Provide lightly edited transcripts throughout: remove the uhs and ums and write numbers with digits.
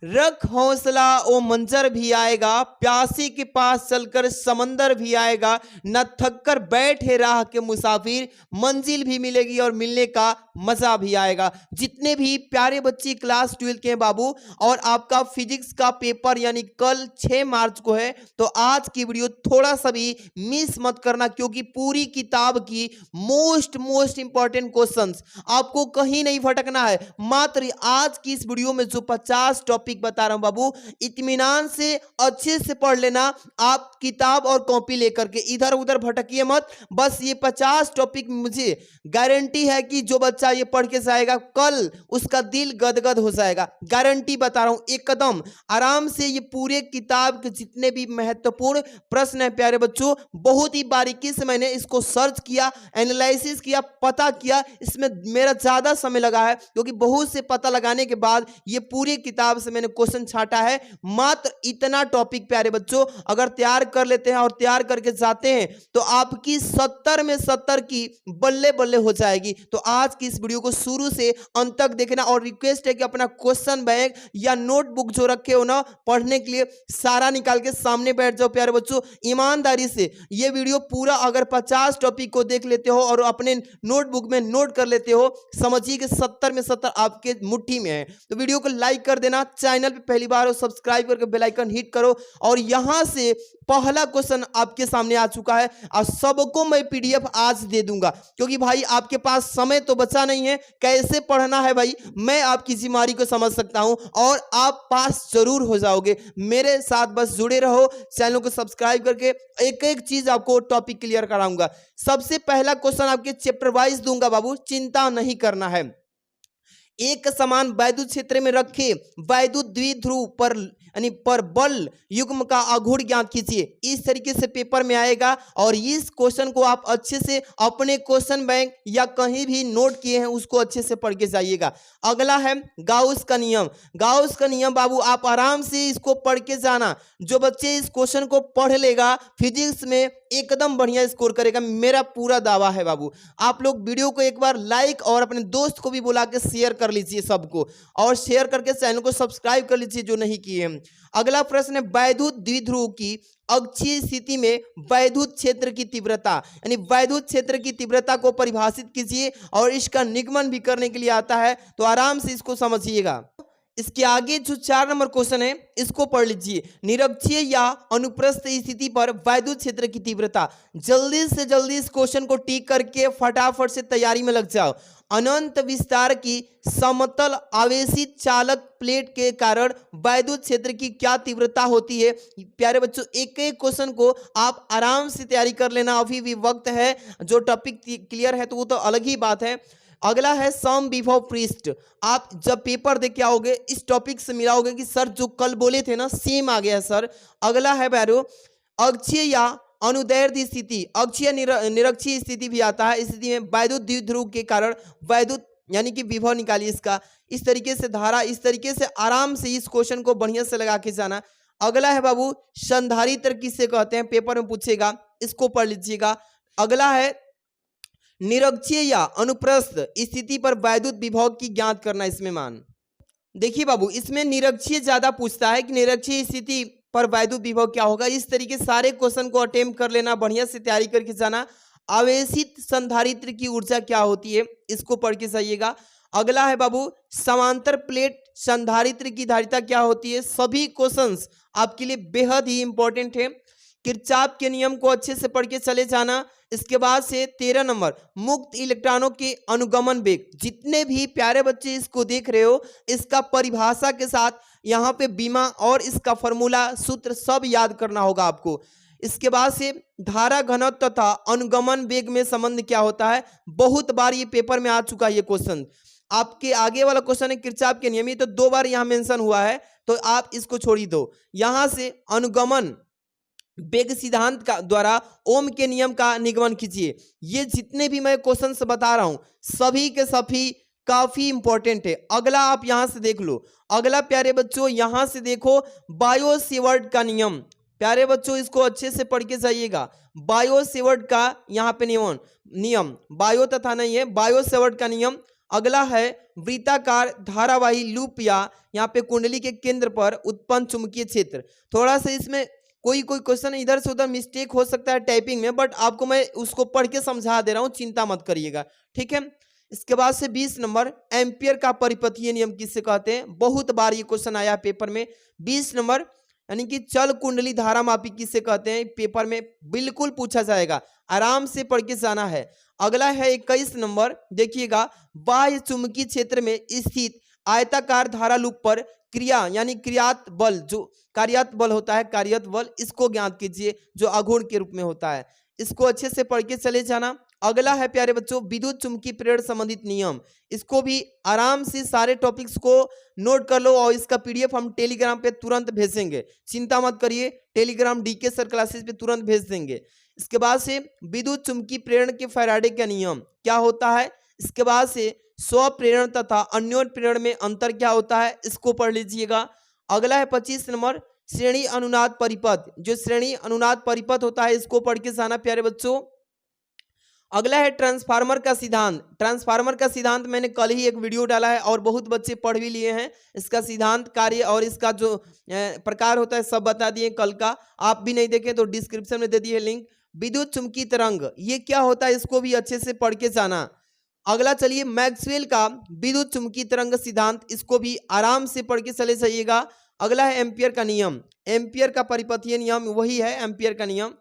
रख हौसला ओ मंजर भी आएगा, प्यासी के पास चलकर समंदर भी आएगा, न थक कर बैठे राह के मुसाफिर, मंजिल भी मिलेगी और मिलने का मजा भी आएगा। जितने भी प्यारे बच्चे क्लास 12 के हैं बाबू, और आपका फिजिक्स का पेपर यानी कल 6 मार्च को है, तो आज की वीडियो थोड़ा सा भी मिस मत करना, क्योंकि पूरी किताब की मोस्ट इंपॉर्टेंट क्वेश्चंस आपको कहीं नहीं भटकना है। मात्र आज की इस वीडियो में जो 50 टॉपिक बता रहा हूं बाबू, इत्मीनान से अच्छे से पढ़ लेना। आप किताब और कॉपी लेकर के इधर उधर भटकिए मत। बस ये 50 टॉपिक मुझे गारंटी है कि जो बच्चा ये पढ़ के जाएगा कल उसका दिल गदगद हो जाएगा। गारंटी बता रहा हूं एकदम आराम से। ये पूरे किताब के जितने भी महत्वपूर्ण प्रश्न है प्यारे बच्चों, बहुत ही बारीकी से मैंने इसको सर्च किया, एनालिसिस किया, पता किया। इसमें मेरा ज्यादा समय लगा है, क्योंकि बहुत से पता लगाने के बाद ये पूरी किताब से मैंने क्वेश्चन छांटा है। मात्र इतना टॉपिक प्यारे बच्चों अगर तैयार कर लेते हैं और तैयार करके जाते हैं तो आपकी 70 में 70 की बल्ले बल्ले हो जाएगी। तो आज की इस वीडियो को शुरू से अंत तक देखना, और रिक्वेस्ट है कि अपना क्वेश्चन बैंक या नोटबुक जो रखे हो ना पढ़ने के लिए, सारा निकाल के सामने बैठ जाओ प्यारे बच्चों। ईमानदारी से ये वीडियो पूरा अगर 50 टॉपिक को देख लेते हो और अपने नोटबुक में नोट कर लेते हो, समझिए कि 70 में 70 आपके मुट्ठी में है। तो वीडियो को लाइक कर देना, चैनल पे पहली बार हो सब्सक्राइब करके बेल आइकन हिट करो। और यहां से पहला क्वेश्चन आपके सामने आ चुका है, और सबको मैं पीडीएफ आज दे दूंगा, क्योंकि भाई आपके पास समय तो बचा नहीं है। कैसे पढ़ना है भाई मैं आपकी जिम्मेदारी को समझ सकता हूं, और आप पास जरूर हो जाओगे। मेरे साथ बस जुड़े रहो, चैनल को सब्सक्राइब करके एक एक चीज आपको टॉपिक क्लियर कराऊंगा। सबसे पहला क्वेश्चन आपके चैप्टर वाइज दूंगा बाबू, चिंता नहीं करना है। एक समान वैद्युत क्षेत्र में रखे वैद्युत द्विध्रुव पर यानी पर बल युग्म का आघूर्ण ज्ञात कीजिए। इस तरीके से पेपर में आएगा, और इस क्वेश्चन को आप अच्छे से अपने क्वेश्चन बैंक या कहीं भी नोट किए हैं उसको अच्छे से पढ़ के जाइएगा। अगला है गाउस का नियम। गाउस का नियम बाबू आप आराम से इसको पढ़ के जाना। जो बच्चे इस क्वेश्चन को पढ़ लेगा फिजिक्स में एकदम बढ़िया स्कोर करेगा, मेरा पूरा दावा है बाबू। आप लोग वीडियो को एक बार लाइक और अपने दोस्त को भी बुला के शेयर कर लीजिए सबको, और शेयर करके चैनल को सब्सक्राइब कर लीजिए जो नहीं किए हैं। अगला प्रश्न है वैद्युत द्विध्रुव की अक्षीय स्थिति में वैद्युत क्षेत्र की तीव्रता, यानी वैद्युत क्षेत्र की तीव्रता को परिभाषित कीजिए, और इसका निगमन भी करने के लिए आता है, तो आराम से इसको समझिएगा। इसके आगे जो 4 नंबर क्वेश्चन है इसको पढ़ लीजिए। निरक्षीय या अनुप्रस्थ स्थिति पर वैद्युत क्षेत्र की तीव्रता। जल्दी से जल्दी इस क्वेश्चन को टिक करके फटाफट से तैयारी में लग जाओ। अनंत विस्तार की समतल आवेशित चालक प्लेट के कारण वैद्युत क्षेत्र की क्या तीव्रता होती है। प्यारे बच्चों एक एक क्वेश्चन को आप आराम से तैयारी कर लेना, अभी भी वक्त है। जो टॉपिक क्लियर है तो वो तो अलग ही बात है। अगला है समविभव पृष्ठ। आप जब पेपर देख के आओगे इस टॉपिक से मिलाओगे कि सर जो कल बोले थे ना सेम आ गया सर। अगला है बैरो अक्षीय या अनुदैर्ध्य स्थिति। अक्षीय निरक्षीय स्थिति भी आता है। स्थिति में वैद्युत द्विध्रुव के कारण वैद्युत यानी कि विभव निकालिए इसका। इस तरीके से धारा, इस तरीके से आराम से इस क्वेश्चन को बढ़िया से लगा के जाना। अगला है बाबू संधारित्र किसे कहते हैं, पेपर में पूछेगा, इसको पढ़ लीजिएगा। अगला है निरक्षीय या अनुप्रस्थ स्थिति पर वैद्युत विभव की ज्ञात करना। इसमें मान देखिए बाबू इसमें निरक्षीय ज्यादा पूछता है कि निरक्षीय स्थिति पर वैद्युत विभव क्या होगा। इस तरीके सारे क्वेश्चन को अटेम्प्ट कर लेना, बढ़िया से तैयारी करके जाना। आवेशित संधारित्र की ऊर्जा क्या होती है इसको पढ़ के जाइएगा। अगला है बाबू समांतर प्लेट संधारित्र की धारिता क्या होती है। सभी क्वेश्चंस आपके लिए बेहद ही इंपॉर्टेंट है। किरचॉफ के नियम को अच्छे से पढ़ के चले जाना। इसके बाद से 13 नंबर मुक्त इलेक्ट्रॉनों के अनुगमन वेग। जितने भी प्यारे बच्चे इसको देख रहे हो इसका परिभाषा के साथ यहाँ पे बीमा और इसका फॉर्मूला सूत्र सब याद करना होगा आपको। इसके बाद से धारा घनत्व तथा अनुगमन वेग में संबंध क्या होता है। बहुत बार ये पेपर में आ चुका है ये क्वेश्चन। आपके आगे वाला क्वेश्चन है किरचॉफ के नियम, ये तो 2 बार यहाँ मेंशन हुआ है, तो आप इसको छोड़ ही दो। यहाँ से अनुगमन वेग सिद्धांत का द्वारा ओम के नियम का निगमन कीजिए। ये जितने भी मैं क्वेश्चंस बता रहा हूं सभी के सभी काफी इंपॉर्टेंट है। अगला आप यहां से देख लो। अगला प्यारे बच्चों यहां से देखो बायो सेवर्ट का नियम। प्यारे बच्चों इसको अच्छे से पढ़ के जाइएगा। बायो सेवर्ट का यहाँ पे नियम बायो तथा नहीं है, बायो सेवर्ट का नियम अगला है वृत्ताकार धारावाही लूप या यहाँ पे कुंडली के केंद्र पर उत्पन्न चुंबकीय क्षेत्र। थोड़ा सा इसमें कोई क्वेश्चन इधर से उधर मिस्टेक हो सकता है टाइपिंग में, बट आपको मैं उसको पढ़ के समझा दे रहा हूँ, चिंता मत करिएगा, ठीक है। इसके बाद से 20 नंबर एम्पियर का परिपथीय नियम किससे कहते हैं, बहुत बार ये क्वेश्चन आया पेपर में। 20 नंबर यानी कि चल कुंडली धारा मापी किससे कहते हैं, पेपर में बिल्कुल पूछा जाएगा, आराम से पढ़ के जाना है। अगला है 21 नंबर, देखिएगा बाह्य चुंबकीय क्षेत्र में स्थित आयताकार धारा लूप पर क्रिया यानी क्रियात बल, जो कार्यात बल होता है, कार्यात बल, इसको ज्ञात कीजिए जो आघूर्ण के रूप में होता है। इसको अच्छे से पढ़ के चले जाना। अगला है प्यारे बच्चों विद्युत चुंबकीय प्रेरण संबंधित नियम, इसको भी आराम से सारे टॉपिक्स को नोट कर लो और इसका पीडीएफ हम टेलीग्राम पे तुरंत भेजेंगे, चिंता मत करिए, टेलीग्राम डीके सर क्लासेस पे तुरंत भेज देंगे। इसके बाद से विद्युत चुंबकीय प्रेरण के फैराडे का नियम क्या होता है। इसके बाद से स्वप्रेरण तथा अन्योन्य प्रेरण में अंतर क्या होता है, इसको पढ़ लीजिएगा। अगला है 25 नंबर श्रेणी अनुनाद परिपथ, जो श्रेणी अनुनाद परिपथ होता है इसको पढ़ के जाना प्यारे बच्चों। अगला है ट्रांसफार्मर का सिद्धांत। ट्रांसफार्मर का सिद्धांत मैंने कल ही एक वीडियो डाला है और बहुत बच्चे पढ़ भी लिए हैं। इसका सिद्धांत, कार्य और इसका जो प्रकार होता है सब बता दिए कल का, आप भी नहीं देखे तो डिस्क्रिप्शन में दे दिए लिंक। विद्युत चुंबकीय तरंग ये क्या होता है, इसको भी अच्छे से पढ़ के जाना। अगला चलिए मैक्सवेल का विद्युत चुंबकीय तरंग सिद्धांत, इसको भी आराम से पढ़ के चले जाइएगा। अगला है एम्पियर का नियम, एम्पियर का परिपथीय नियम वही है एम्पियर का नियम।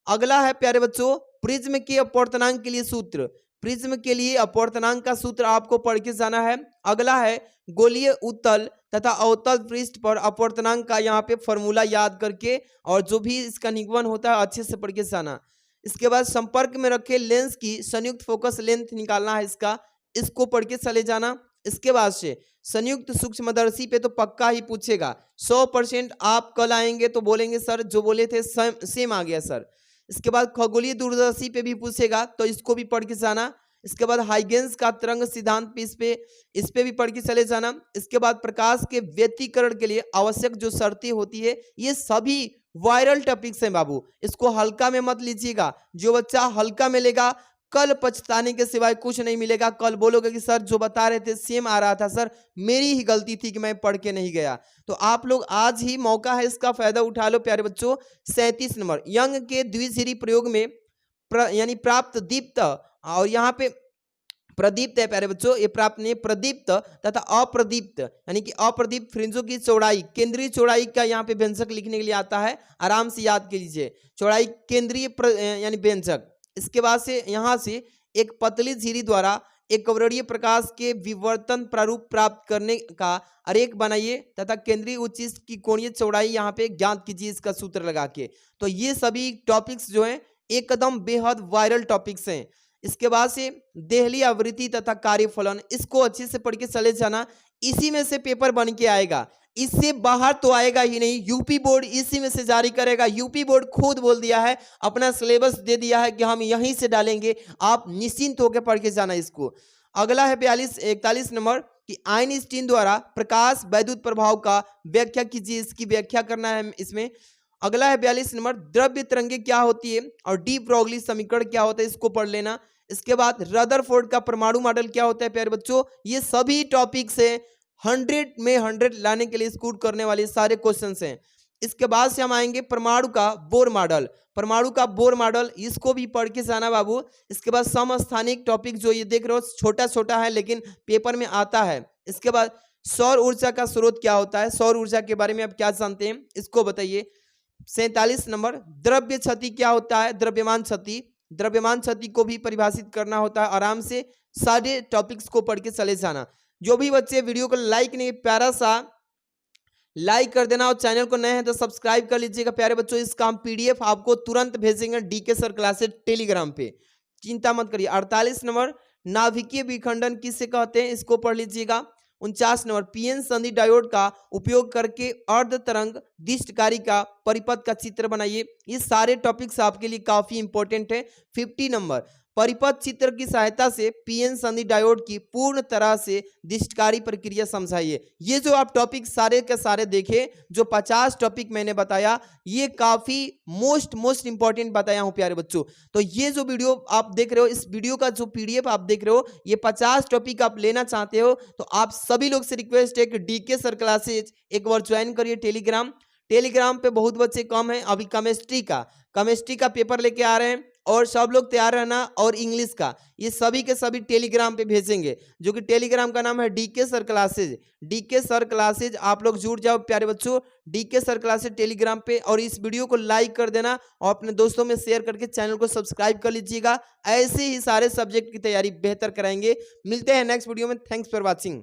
अगला है प्यारे बच्चों प्रिज्म के अपवर्तनांक के लिए सूत्र, प्रिज्म के लिए अपवर्तनांक का सूत्र आपको पढ़ के जाना है। अगला है गोलीय उत्तल तथा अवतल पृष्ठ पर अपवर्तनांक का यहाँ पे फॉर्मूला याद करके और जो भी इसका निगमन होता है अच्छे से पढ़ के जाना। इसके बाद संपर्क में रखे लेंस की संयुक्त फोकस लेंथ निकालना है इसका, इसको पढ़ के चले जाना। इसके बाद से संयुक्त सूक्ष्मदर्शी पे तो पक्का ही पूछेगा 100%। आप कल आएंगे तो बोलेंगे सर जो बोले थे सेम आ गया सर। इसके बाद खगोलीय दूरदर्शी पे भी पूछेगा तो इसको भी पढ़ के जाना। इसके बाद हाइगेंस का तरंग सिद्धांत पे इस पे भी पढ़ के चले जाना। इसके बाद प्रकाश के व्यतिकरण के लिए आवश्यक जो शर्तें होती है ये सभी वायरल टॉपिक्स हैं बाबू, इसको हल्का में मत लीजिएगा। जो बच्चा हल्का में लेगा कल पछताने के सिवाय कुछ नहीं मिलेगा। कल बोलोगे कि सर जो बता रहे थे सेम आ रहा था, सर मेरी ही गलती थी कि मैं पढ़ के नहीं गया। तो आप लोग आज ही मौका है, इसका फायदा उठा लो प्यारे बच्चों। 37 नंबर यंग के द्विध्रुवी प्रयोग में यानी प्राप्त दीप्त, और यहाँ पे प्रदीप्त है प्यारे बच्चों, ये प्राप्त नहीं प्रदीप्त तथा अप्रदीप्त यानी कि अप्रदीप्त फ्रिंजों की चौड़ाई, केंद्रीय चौड़ाई का यहाँ पे व्यंजक लिखने के लिए आता है, आराम से याद कीजिए चौड़ाई केंद्रीय यानी व्यंजक। इसके बाद से यहाँ से एक पतली झिरी द्वारा एक कवरणीय प्रकाश के विवर्तन प्रारूप प्राप्त करने का आरेख बनाइए तथा केंद्रीय उच्चिष्ट की कोणीय चौड़ाई यहाँ पे ज्ञात कीजिए इसका सूत्र लगा के। तो ये सभी टॉपिक्स जो हैं एकदम बेहद वायरल टॉपिक्स हैं। इसके बाद से देहली आवृत्ति तथा कार्यफलन, इसको अच्छे से पढ़ के चले जाना, इसी में से पेपर बन के आएगा, इससे बाहर तो आएगा ही नहीं। यूपी बोर्ड इसी में से जारी करेगा। यूपी बोर्ड खुद बोल दिया है, अपना सिलेबस दे दिया है कि हम यहीं से डालेंगे, आप निश्चिंत होकर पढ़ के जाना इसको। अगला है 41 नंबर कि आइंस्टीन द्वारा प्रकाश वैद्युत प्रभाव का व्याख्या कीजिए, इसकी व्याख्या करना है इसमें। अगला है 42 नंबर द्रव्य तरंगे क्या होती है और डी ब्रोगली समीकरण क्या होता है, इसको पढ़ लेना। इसके बाद रदरफोर्ड का परमाणु मॉडल क्या होता है प्यारे बच्चों, ये सभी टॉपिक्स हैं 100 में 100 लाने के लिए स्कूट करने वाले सारे क्वेश्चंस हैं। इसके बाद से हम आएंगे परमाणु का बोर मॉडल, परमाणु का बोर मॉडल, इसको भी पढ़ के जाना बाबू। इसके बाद समस्थानिक टॉपिक जो ये देख रहे हो छोटा छोटा है लेकिन पेपर में आता है। इसके बाद सौर ऊर्जा का स्रोत क्या होता है, सौर ऊर्जा के बारे में आप क्या जानते हैं, इसको बताइए। 47 नंबर द्रव्य क्षति क्या होता है, द्रव्यमान क्षति, द्रव्यमान क्षति को भी परिभाषित करना होता है। आराम से सारे टॉपिक्स को पढ़ के चले जाना। जो भी बच्चे वीडियो को लाइक नहीं, प्यारा सा लाइक कर देना और चैनल को नए हैं तो सब्सक्राइब कर लीजिएगा प्यारे बच्चों। इसका हम पीडीएफ आपको तुरंत भेजेंगे डीके सर क्लासेस टेलीग्राम पे, चिंता मत करिए। 48 नंबर नाभिकीय विखंडन किसे कहते हैं, इसको पढ़ लीजिएगा। 49 नंबर पीएन संधि डायोड का उपयोग करके अर्ध तरंग दिष्टकारी का परिपथ का चित्र बनाइए। ये सारे टॉपिक्स आपके लिए काफी इंपॉर्टेंट है। 50 नंबर परिपथ चित्र की सहायता से पीएन संधि डायोड की पूर्ण तरह से दिष्टकारी प्रक्रिया समझाइए। ये जो आप टॉपिक सारे के सारे देखे, जो 50 टॉपिक मैंने बताया, ये काफी मोस्ट इंपॉर्टेंट बताया हूं प्यारे बच्चों। तो ये जो वीडियो आप देख रहे हो, इस वीडियो का जो पीडीएफ आप देख रहे हो, ये 50 टॉपिक आप लेना चाहते हो तो आप सभी लोग से रिक्वेस्ट है कि डीके सर क्लासेज एक बार ज्वाइन करिए टेलीग्राम पे बहुत बच्चे कम हैं। अभी केमिस्ट्री का पेपर लेके आ रहे हैं और सब लोग तैयार रहना, और इंग्लिश का ये सभी के सभी टेलीग्राम पे भेजेंगे, जो कि टेलीग्राम का नाम है डीके सर क्लासेज। आप लोग जुड़ जाओ प्यारे बच्चों डीके सर क्लासेज टेलीग्राम पे, और इस वीडियो को लाइक कर देना और अपने दोस्तों में शेयर करके चैनल को सब्सक्राइब कर लीजिएगा। ऐसे ही सारे सब्जेक्ट की तैयारी बेहतर कराएंगे। मिलते हैं नेक्स्ट वीडियो में। Thanks for watching.